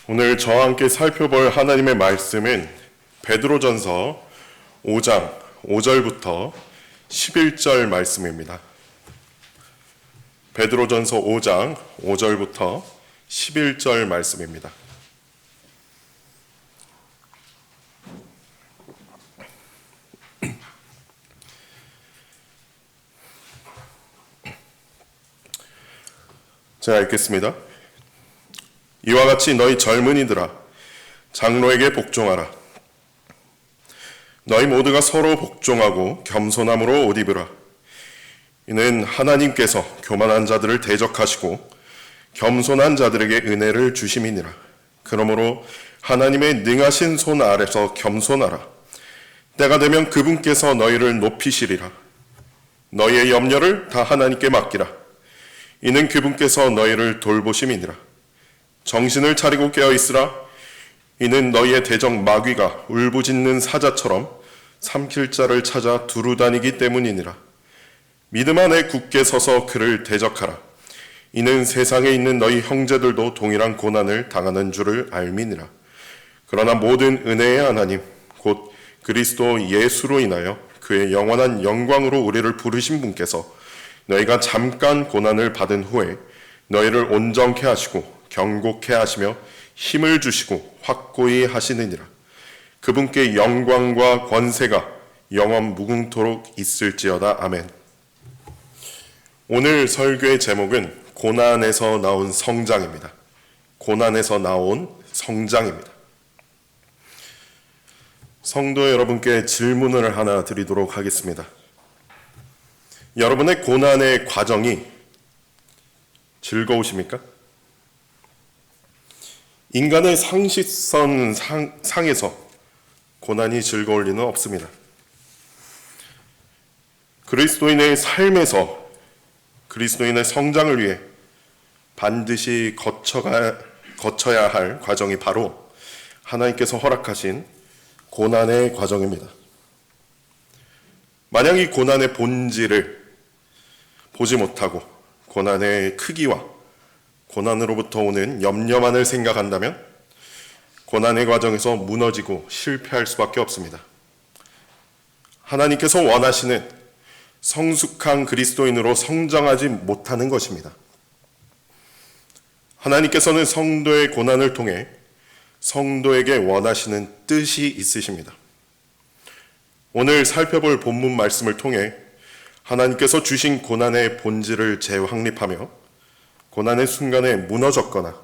오늘 저와 함께 살펴볼 하나님의 말씀은 베드로전서 5장 5절부터 11절 말씀입니다. 베드로전서 5장 5절부터 11절 말씀입니다. 제가 읽겠습니다. 이와 같이 너희 젊은이들아 장로에게 복종하라. 너희 모두가 서로 복종하고 겸손함으로 옷 입으라. 이는 하나님께서 교만한 자들을 대적하시고 겸손한 자들에게 은혜를 주심이니라. 그러므로 하나님의 능하신 손 아래서 겸손하라. 때가 되면 그분께서 너희를 높이시리라. 너희의 염려를 다 하나님께 맡기라. 이는 그분께서 너희를 돌보심이니라. 정신을 차리고 깨어있으라. 이는 너희의 대적 마귀가 울부짖는 사자처럼 삼킬 자를 찾아 두루다니기 때문이니라. 믿음 안에 굳게 서서 그를 대적하라. 이는 세상에 있는 너희 형제들도 동일한 고난을 당하는 줄을 알미니라. 그러나 모든 은혜의 하나님 곧 그리스도 예수로 인하여 그의 영원한 영광으로 우리를 부르신 분께서 너희가 잠깐 고난을 받은 후에 너희를 온전케 하시고 경고케 하시며 힘을 주시고 확고히 하시느니라. 그분께 영광과 권세가 영원 무궁토록 있을지어다. 아멘. 오늘 설교의 제목은 고난에서 나온 성장입니다. 고난에서 나온 성장입니다. 성도 여러분께 질문을 하나 드리도록 하겠습니다. 여러분의 고난의 과정이 즐거우십니까? 인간의 상식선 상에서 고난이 즐거울 리는 없습니다. 그리스도인의 삶에서 그리스도인의 성장을 위해 반드시 거쳐야 할 과정이 바로 하나님께서 허락하신 고난의 과정입니다. 만약 이 고난의 본질을 보지 못하고 고난의 크기와 고난으로부터 오는 염려만을 생각한다면 고난의 과정에서 무너지고 실패할 수밖에 없습니다. 하나님께서 원하시는 성숙한 그리스도인으로 성장하지 못하는 것입니다. 하나님께서는 성도의 고난을 통해 성도에게 원하시는 뜻이 있으십니다. 오늘 살펴볼 본문 말씀을 통해 하나님께서 주신 고난의 본질을 재확립하며 고난의 순간에 무너졌거나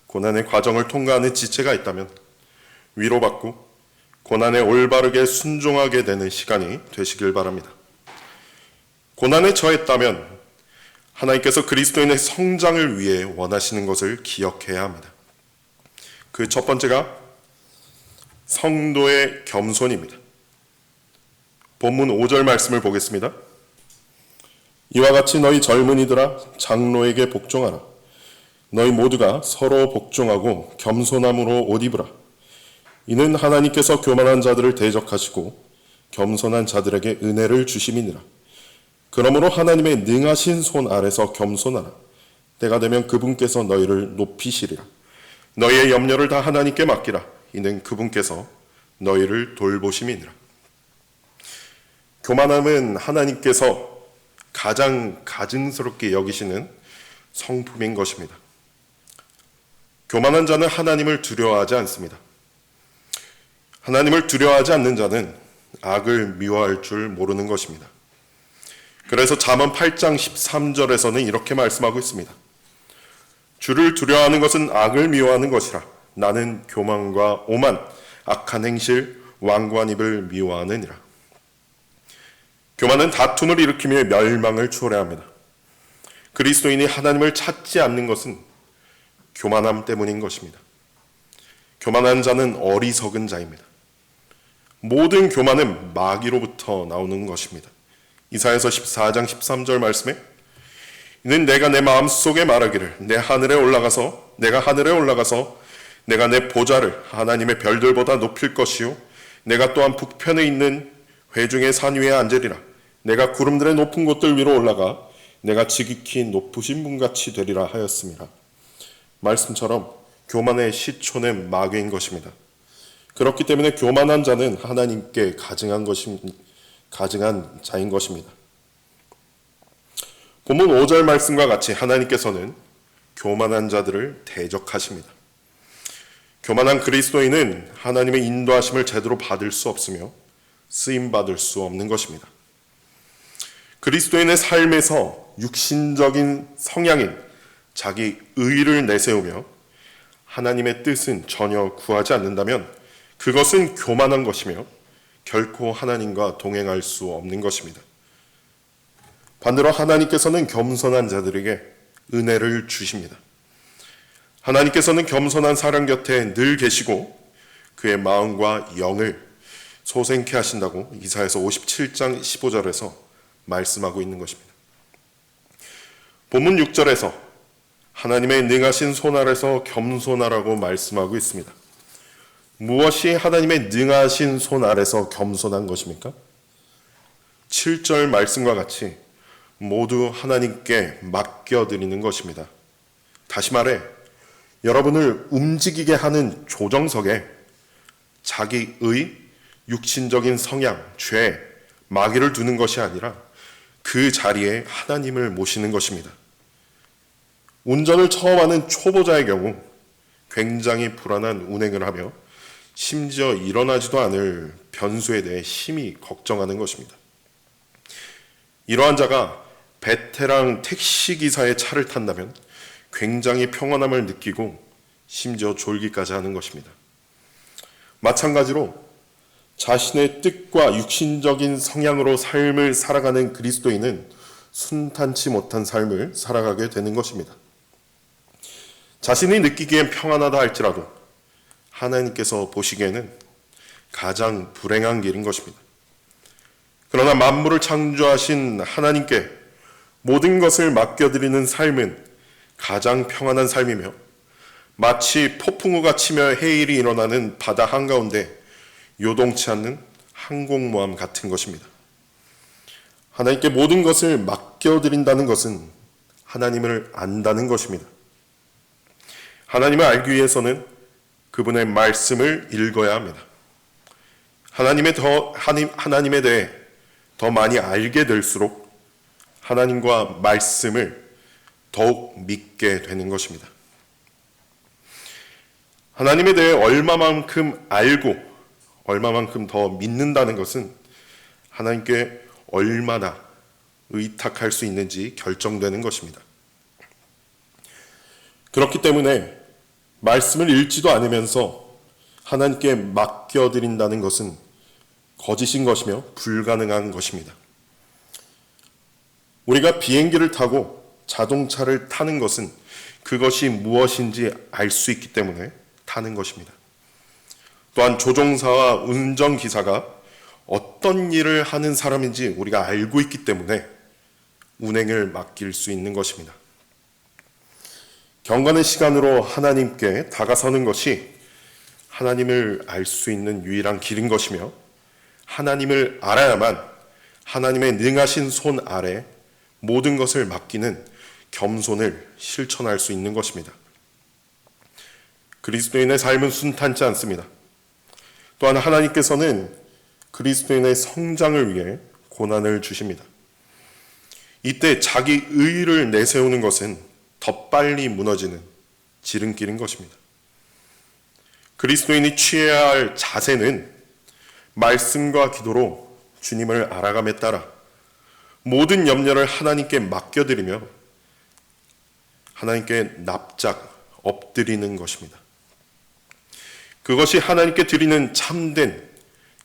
고난의 과정을 통과하는 지체가 있다면 위로받고 고난에 올바르게 순종하게 되는 시간이 되시길 바랍니다. 고난에 처했다면 하나님께서 그리스도인의 성장을 위해 원하시는 것을 기억해야 합니다. 그 첫 번째가 성도의 겸손입니다. 본문 5절 말씀을 보겠습니다. 이와 같이 너희 젊은이들아 장로에게 복종하라. 너희 모두가 서로 복종하고 겸손함으로 옷 입으라. 이는 하나님께서 교만한 자들을 대적하시고 겸손한 자들에게 은혜를 주심이니라. 그러므로 하나님의 능하신 손 아래서 겸손하라. 때가 되면 그분께서 너희를 높이시리라. 너희의 염려를 다 하나님께 맡기라. 이는 그분께서 너희를 돌보심이니라. 교만함은 하나님께서 가장 가증스럽게 여기시는 성품인 것입니다. 교만한 자는 하나님을 두려워하지 않습니다. 하나님을 두려워하지 않는 자는 악을 미워할 줄 모르는 것입니다. 그래서 잠언 8장 13절에서는 이렇게 말씀하고 있습니다. 주를 두려워하는 것은 악을 미워하는 것이라. 나는 교만과 오만, 악한 행실, 완고한 입을 미워하느니라. 교만은 다툼을 일으키며 멸망을 초래합니다. 그리스도인이 하나님을 찾지 않는 것은 교만함 때문인 것입니다. 교만한 자는 어리석은 자입니다. 모든 교만은 마귀로부터 나오는 것입니다. 이사야서 14장 13절 말씀에 이는 내가 내 마음속에 말하기를 내가 하늘에 올라가서 내가 내 보좌를 하나님의 별들보다 높일 것이요 내가 또한 북편에 있는 회중의 산 위에 앉으리라. 내가 구름들의 높은 곳들 위로 올라가 내가 지극히 높으신 분같이 되리라 하였습니다. 말씀처럼 교만의 시초는 마귀인 것입니다. 그렇기 때문에 교만한 자는 하나님께 가증한 자인 것입니다. 본문 5절 말씀과 같이 하나님께서는 교만한 자들을 대적하십니다. 교만한 그리스도인은 하나님의 인도하심을 제대로 받을 수 없으며 쓰임받을 수 없는 것입니다. 그리스도인의 삶에서 육신적인 성향인 자기 의를 내세우며 하나님의 뜻은 전혀 구하지 않는다면 그것은 교만한 것이며 결코 하나님과 동행할 수 없는 것입니다. 반대로 하나님께서는 겸손한 자들에게 은혜를 주십니다. 하나님께서는 겸손한 사람 곁에 늘 계시고 그의 마음과 영을 소생케 하신다고 이사야서 57장 15절에서 말씀하고 있는 것입니다. 본문 6절에서 하나님의 능하신 손 아래서 겸손하라고 말씀하고 있습니다. 무엇이 하나님의 능하신 손 아래서 겸손한 것입니까? 7절 말씀과 같이 모두 하나님께 맡겨드리는 것입니다. 다시 말해 여러분을 움직이게 하는 조정석에 자기의 육신적인 성향, 죄, 마귀를 두는 것이 아니라 그 자리에 하나님을 모시는 것입니다. 운전을 처음 하는 초보자의 경우 굉장히 불안한 운행을 하며 심지어 일어나지도 않을 변수에 대해 심히 걱정하는 것입니다. 이러한 자가 베테랑 택시기사의 차를 탄다면 굉장히 평안함을 느끼고 심지어 졸기까지 하는 것입니다. 마찬가지로 자신의 뜻과 육신적인 성향으로 삶을 살아가는 그리스도인은 순탄치 못한 삶을 살아가게 되는 것입니다. 자신이 느끼기엔 평안하다 할지라도 하나님께서 보시기에는 가장 불행한 길인 것입니다. 그러나 만물을 창조하신 하나님께 모든 것을 맡겨드리는 삶은 가장 평안한 삶이며 마치 폭풍우가 치며 해일이 일어나는 바다 한가운데 요동치 않는 항공모함 같은 것입니다. 하나님께 모든 것을 맡겨드린다는 것은 하나님을 안다는 것입니다. 하나님을 알기 위해서는 그분의 말씀을 읽어야 합니다. 하나님에 대해 더 많이 알게 될수록 하나님과 말씀을 더욱 믿게 되는 것입니다. 하나님에 대해 얼마만큼 알고 얼마만큼 더 믿는다는 것은 하나님께 얼마나 의탁할 수 있는지 결정되는 것입니다. 그렇기 때문에 말씀을 읽지도 않으면서 하나님께 맡겨드린다는 것은 거짓인 것이며 불가능한 것입니다. 우리가 비행기를 타고 자동차를 타는 것은 그것이 무엇인지 알 수 있기 때문에 타는 것입니다. 또한 조종사와 운전기사가 어떤 일을 하는 사람인지 우리가 알고 있기 때문에 운행을 맡길 수 있는 것입니다. 경건의 시간으로 하나님께 다가서는 것이 하나님을 알 수 있는 유일한 길인 것이며 하나님을 알아야만 하나님의 능하신 손 아래 모든 것을 맡기는 겸손을 실천할 수 있는 것입니다. 그리스도인의 삶은 순탄치 않습니다. 또한 하나님께서는 그리스도인의 성장을 위해 고난을 주십니다. 이때 자기 의의를 내세우는 것은 더 빨리 무너지는 지름길인 것입니다. 그리스도인이 취해야 할 자세는 말씀과 기도로 주님을 알아감에 따라 모든 염려를 하나님께 맡겨드리며 하나님께 납작 엎드리는 것입니다. 그것이 하나님께 드리는 참된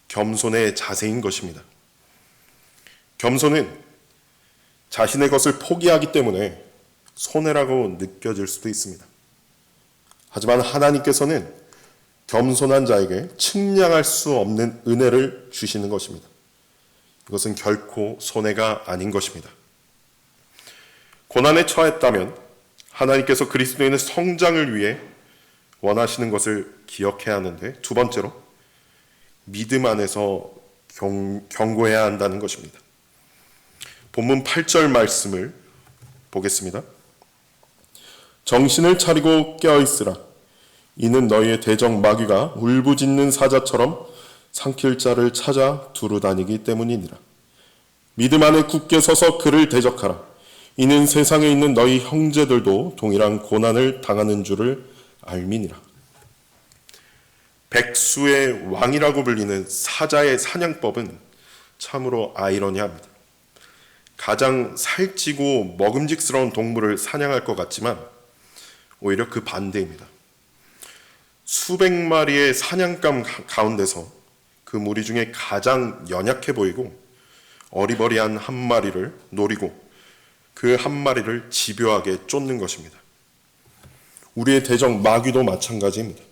겸손의 자세인 것입니다. 겸손은 자신의 것을 포기하기 때문에 손해라고 느껴질 수도 있습니다. 하지만 하나님께서는 겸손한 자에게 측량할 수 없는 은혜를 주시는 것입니다. 이것은 결코 손해가 아닌 것입니다. 고난에 처했다면 하나님께서 그리스도인의 성장을 위해 원하시는 것을 기억해야 하는데, 두 번째로 믿음 안에서 경고해야 한다는 것입니다. 본문 8절 말씀을 보겠습니다. 정신을 차리고 깨어있으라. 이는 너희의 대적 마귀가 울부짖는 사자처럼 삼킬 자를 찾아 두루 다니기 때문이니라. 믿음 안에 굳게 서서 그를 대적하라. 이는 세상에 있는 너희 형제들도 동일한 고난을 당하는 줄을 알미니라. 백수의 왕이라고 불리는 사자의 사냥법은 참으로 아이러니합니다. 가장 살찌고 먹음직스러운 동물을 사냥할 것 같지만 오히려 그 반대입니다. 수백 마리의 사냥감 가운데서 그 무리 중에 가장 연약해 보이고 어리버리한 한 마리를 노리고 그 한 마리를 집요하게 쫓는 것입니다. 우리의 대적 마귀도 마찬가지입니다.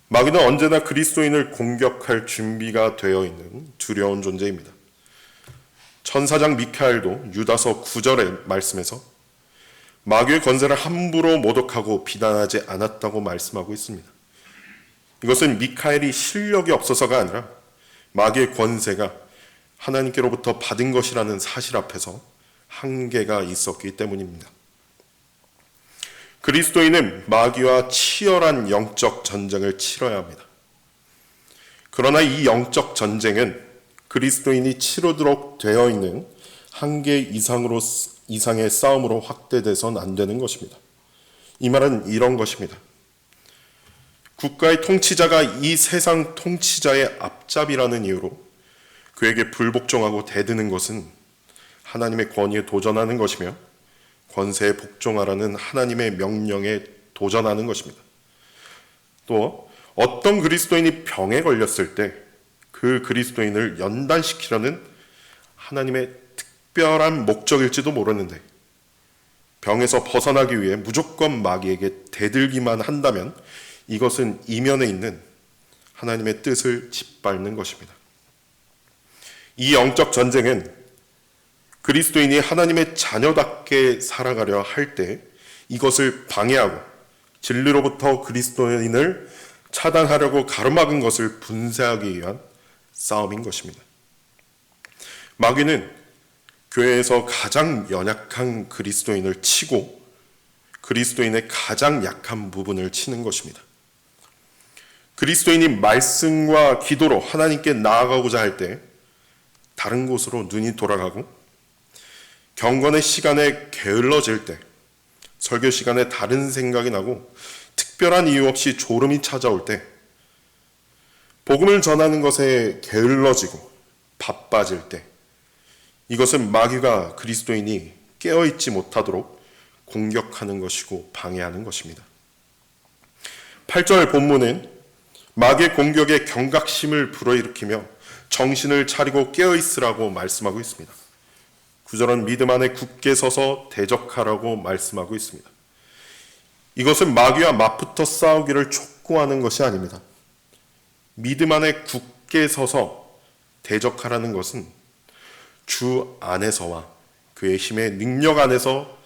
마귀는 언제나 그리스도인을 공격할 준비가 되어 있는 두려운 존재입니다. 천사장 미카엘도 유다서 9절의 말씀에서 마귀의 권세를 함부로 모독하고 비난하지 않았다고 말씀하고 있습니다. 이것은 미카엘이 실력이 없어서가 아니라 마귀의 권세가 하나님께로부터 받은 것이라는 사실 앞에서 한계가 있었기 때문입니다. 그리스도인은 마귀와 치열한 영적 전쟁을 치러야 합니다. 그러나 이 영적 전쟁은 그리스도인이 치르도록 되어 있는 한계 이상의 싸움으로 확대돼서는 안 되는 것입니다. 이 말은 이런 것입니다. 국가의 통치자가 이 세상 통치자의 앞잡이라는 이유로 그에게 불복종하고 대드는 것은 하나님의 권위에 도전하는 것이며 권세에 복종하라는 하나님의 명령에 도전하는 것입니다. 또 어떤 그리스도인이 병에 걸렸을 때 그 그리스도인을 연단시키려는 하나님의 특별한 목적일지도 모르는데 병에서 벗어나기 위해 무조건 마귀에게 대들기만 한다면 이것은 이면에 있는 하나님의 뜻을 짓밟는 것입니다. 이 영적 전쟁은 그리스도인이 하나님의 자녀답게 살아가려 할 때 이것을 방해하고 진리로부터 그리스도인을 차단하려고 가로막은 것을 분쇄하기 위한 싸움인 것입니다. 마귀는 교회에서 가장 연약한 그리스도인을 치고 그리스도인의 가장 약한 부분을 치는 것입니다. 그리스도인이 말씀과 기도로 하나님께 나아가고자 할 때 다른 곳으로 눈이 돌아가고 경건의 시간에 게을러질 때 설교 시간에 다른 생각이 나고 특별한 이유 없이 졸음이 찾아올 때 복음을 전하는 것에 게을러지고 바빠질 때 이것은 마귀가 그리스도인이 깨어있지 못하도록 공격하는 것이고 방해하는 것입니다. 8절 본문은 마귀의 공격에 경각심을 불어일으키며 정신을 차리고 깨어있으라고 말씀하고 있습니다. 9절은 믿음 안에 굳게 서서 대적하라고 말씀하고 있습니다. 이것은 마귀와 맞붙어 싸우기를 촉구하는 것이 아닙니다. 믿음 안에 굳게 서서 대적하라는 것은 주 안에서와 그의 힘의 능력 안에서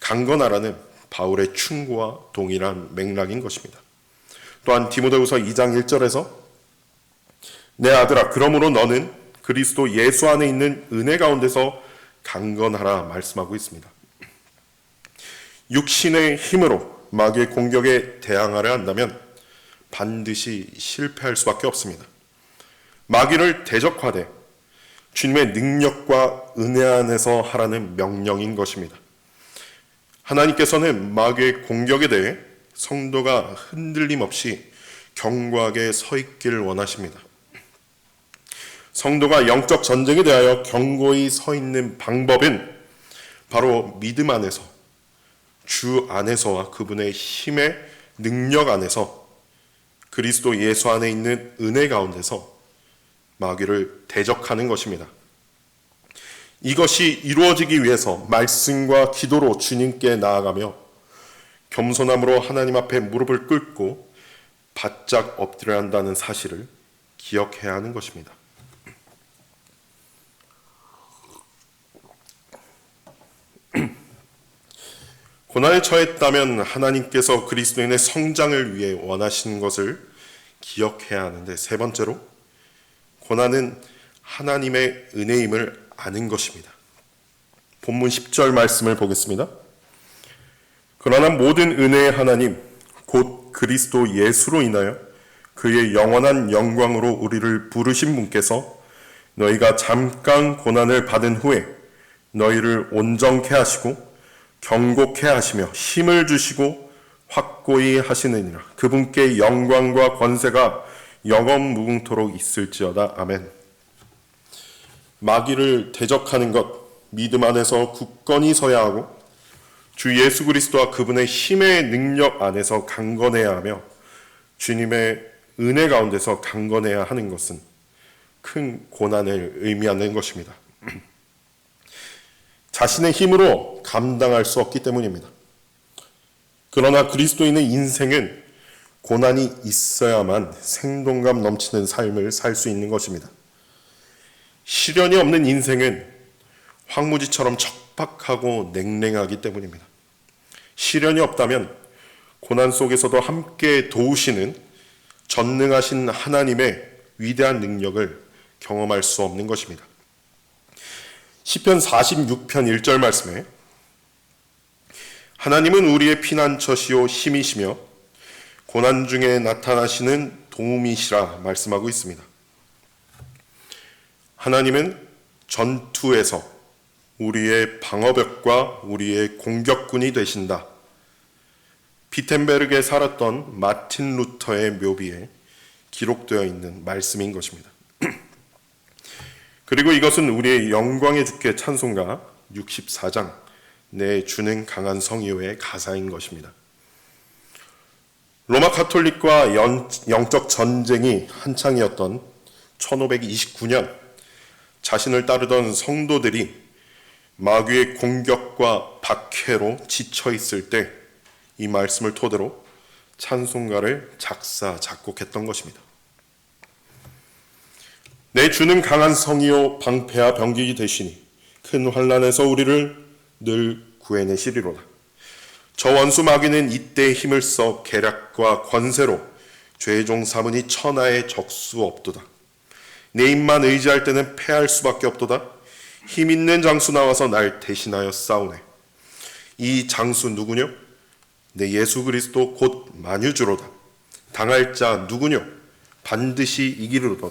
강건하라는 바울의 충고와 동일한 맥락인 것입니다. 또한 디모데후서 2장 1절에서 내 아들아 그러므로 너는 그리스도 예수 안에 있는 은혜 가운데서 강건하라 말씀하고 있습니다. 육신의 힘으로 마귀의 공격에 대항하려 한다면 반드시 실패할 수밖에 없습니다. 마귀를 대적하되 주님의 능력과 은혜 안에서 하라는 명령인 것입니다. 하나님께서는 마귀의 공격에 대해 성도가 흔들림 없이 견고하게 서 있기를 원하십니다. 성도가 영적 전쟁에 대하여 견고히 서 있는 방법은 바로 믿음 안에서 주 안에서와 그분의 힘의 능력 안에서 그리스도 예수 안에 있는 은혜 가운데서 마귀를 대적하는 것입니다. 이것이 이루어지기 위해서 말씀과 기도로 주님께 나아가며 겸손함으로 하나님 앞에 무릎을 꿇고 바짝 엎드려야 한다는 사실을 기억해야 하는 것입니다. 고난에 처했다면 하나님께서 그리스도인의 성장을 위해 원하시는 것을 기억해야 하는데 세 번째로 고난은 하나님의 은혜임을 아는 것입니다. 본문 10절 말씀을 보겠습니다. 그러나 모든 은혜의 하나님 곧 그리스도 예수로 인하여 그의 영원한 영광으로 우리를 부르신 분께서 너희가 잠깐 고난을 받은 후에 너희를 온전케 하시고 경고케 하시며 힘을 주시고 확고히 하시느니라. 그분께 영광과 권세가 영원 무궁토록 있을지어다. 아멘. 마귀를 대적하는 것, 믿음 안에서 굳건히 서야 하고 주 예수 그리스도와 그분의 힘의 능력 안에서 강건해야 하며 주님의 은혜 가운데서 강건해야 하는 것은 큰 고난을 의미하는 것입니다. 자신의 힘으로 감당할 수 없기 때문입니다. 그러나 그리스도인의 인생은 고난이 있어야만 생동감 넘치는 삶을 살 수 있는 것입니다. 시련이 없는 인생은 황무지처럼 척박하고 냉랭하기 때문입니다. 시련이 없다면 고난 속에서도 함께 도우시는 전능하신 하나님의 위대한 능력을 경험할 수 없는 것입니다. 시편 46편 1절 말씀에 하나님은 우리의 피난처시요 힘이시며 고난 중에 나타나시는 도움이시라 말씀하고 있습니다. 하나님은 전투에서 우리의 방어벽과 우리의 공격군이 되신다. 비텐베르크에 살았던 마틴 루터의 묘비에 기록되어 있는 말씀인 것입니다. 그리고 이것은 우리의 영광의 주께 찬송가 64장 내 주는 강한 성이요의 가사인 것입니다. 로마 가톨릭과 영적 전쟁이 한창이었던 1529년 자신을 따르던 성도들이 마귀의 공격과 박해로 지쳐 있을 때 이 말씀을 토대로 찬송가를 작사 작곡했던 것입니다. 내 주는 강한 성이요 방패와 병기이 되시니 큰 환난에서 우리를 늘 구해내시리로다. 저 원수 마귀는 이때 힘을 써 계략과 권세로 죄종 삼으니 천하의 적수 없도다. 내 입만 의지할 때는 패할 수밖에 없도다. 힘 있는 장수 나와서 날 대신하여 싸우네. 이 장수 누구뇨? 내 예수 그리스도 곧 만유주로다. 당할 자 누구뇨? 반드시 이기리로다.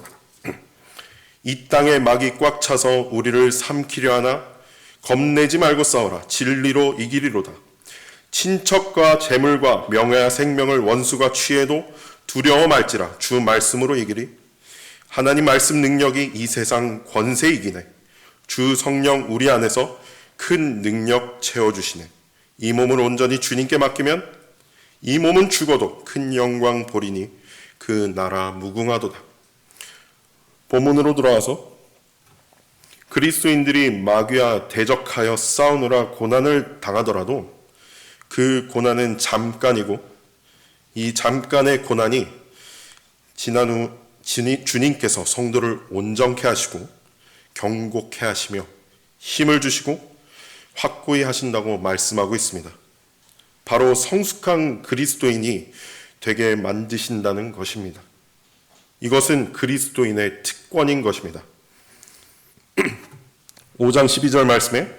이 땅에 막이 꽉 차서 우리를 삼키려 하나 겁내지 말고 싸워라. 진리로 이기리로다. 친척과 재물과 명예와 생명을 원수가 취해도 두려워 말지라. 주 말씀으로 이기리. 하나님 말씀 능력이 이 세상 권세 이기네. 주 성령 우리 안에서 큰 능력 채워주시네. 이 몸을 온전히 주님께 맡기면 이 몸은 죽어도 큰 영광 보리니 그 나라 무궁하도다. 본문으로 돌아와서 그리스도인들이 마귀와 대적하여 싸우느라 고난을 당하더라도 그 고난은 잠깐이고 이 잠깐의 고난이 지난 후 주님께서 성도를 온전케 하시고 경고케 하시며 힘을 주시고 확고히 하신다고 말씀하고 있습니다. 바로 성숙한 그리스도인이 되게 만드신다는 것입니다. 이것은 그리스도인의 특권인 것입니다. 5장 12절 말씀에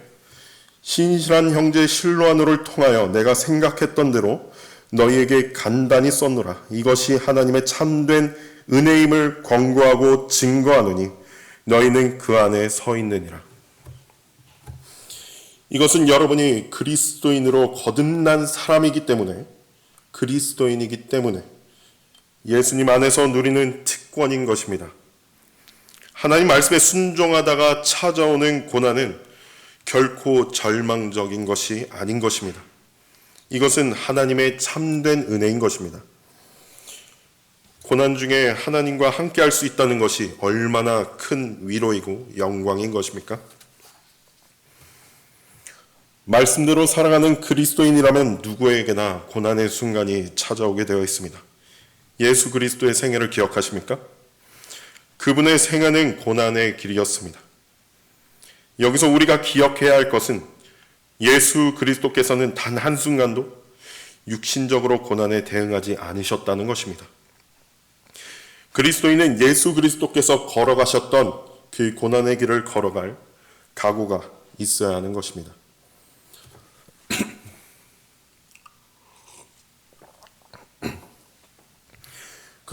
신실한 형제 실로아노를 통하여 내가 생각했던 대로 너희에게 간단히 썼노라. 이것이 하나님의 참된 은혜임을 권고하고 증거하노니 너희는 그 안에 서 있느니라. 이것은 여러분이 그리스도인으로 거듭난 사람이기 때문에 그리스도인이기 때문에 예수님 안에서 누리는 특권인 것입니다. 하나님 말씀에 순종하다가 찾아오는 고난은 결코 절망적인 것이 아닌 것입니다. 이것은 하나님의 참된 은혜인 것입니다. 고난 중에 하나님과 함께 할 수 있다는 것이 얼마나 큰 위로이고 영광인 것입니까? 말씀대로 살아가는 그리스도인이라면 누구에게나 고난의 순간이 찾아오게 되어 있습니다. 예수 그리스도의 생애를 기억하십니까? 그분의 생애는 고난의 길이었습니다. 여기서 우리가 기억해야 할 것은 예수 그리스도께서는 단 한순간도 육신적으로 고난에 대응하지 않으셨다는 것입니다. 그리스도인은 예수 그리스도께서 걸어가셨던 그 고난의 길을 걸어갈 각오가 있어야 하는 것입니다.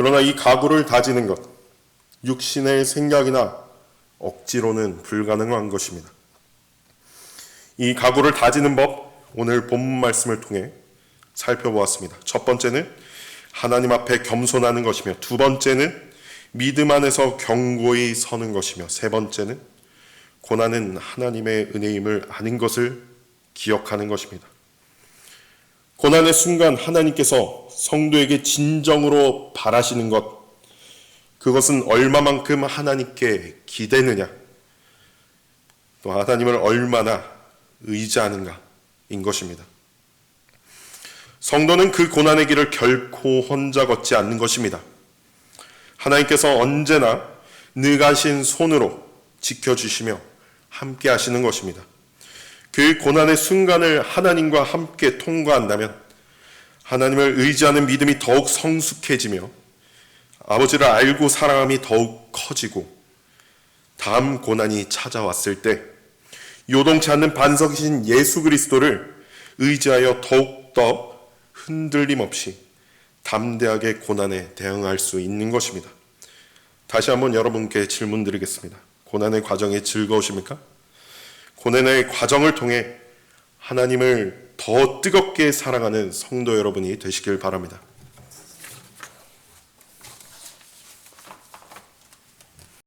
그러나 이 가구를 다지는 것, 육신의 생각이나 억지로는 불가능한 것입니다. 이 가구를 다지는 법, 오늘 본문 말씀을 통해 살펴보았습니다. 첫 번째는 하나님 앞에 겸손하는 것이며, 두 번째는 믿음 안에서 견고히 서는 것이며, 세 번째는 고난은 하나님의 은혜임을 아는 것을 기억하는 것입니다. 고난의 순간 하나님께서 성도에게 진정으로 바라시는 것, 그것은 얼마만큼 하나님께 기대느냐, 또 하나님을 얼마나 의지하는가인 것입니다. 성도는 그 고난의 길을 결코 혼자 걷지 않는 것입니다. 하나님께서 언제나 능하신 손으로 지켜주시며 함께 하시는 것입니다. 그 고난의 순간을 하나님과 함께 통과한다면 하나님을 의지하는 믿음이 더욱 성숙해지며 아버지를 알고 사랑함이 더욱 커지고, 다음 고난이 찾아왔을 때 요동치 않는 반석이신 예수 그리스도를 의지하여 더욱더 흔들림 없이 담대하게 고난에 대응할 수 있는 것입니다. 다시 한번 여러분께 질문 드리겠습니다. 고난의 과정이 즐거우십니까? 고난의 과정을 통해 하나님을 더 뜨겁게 사랑하는 성도 여러분이 되시길 바랍니다.